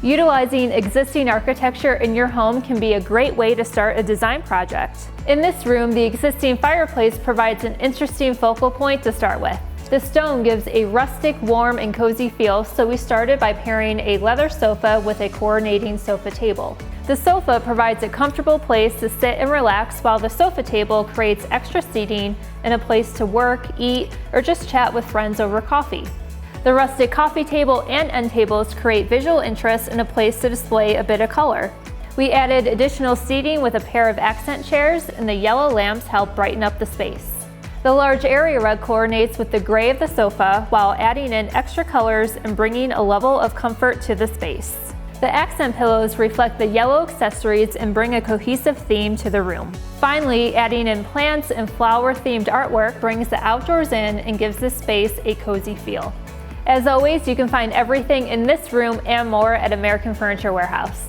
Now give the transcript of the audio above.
Utilizing existing architecture in your home can be a great way to start a design project. In this room, the existing fireplace provides an interesting focal point to start with. The stone gives a rustic, warm, and cozy feel, so we started by pairing a leather sofa with a coordinating sofa table. The sofa provides a comfortable place to sit and relax, while the sofa table creates extra seating and a place to work, eat, or just chat with friends over coffee. The rustic coffee table and end tables create visual interest and a place to display a bit of color. We added additional seating with a pair of accent chairs, and the yellow lamps help brighten up the space. The large area rug coordinates with the gray of the sofa while adding in extra colors and bringing a level of comfort to the space. The accent pillows reflect the yellow accessories and bring a cohesive theme to the room. Finally, adding in plants and flower-themed artwork brings the outdoors in and gives this space a cozy feel. As always, you can find everything in this room and more at American Furniture Warehouse.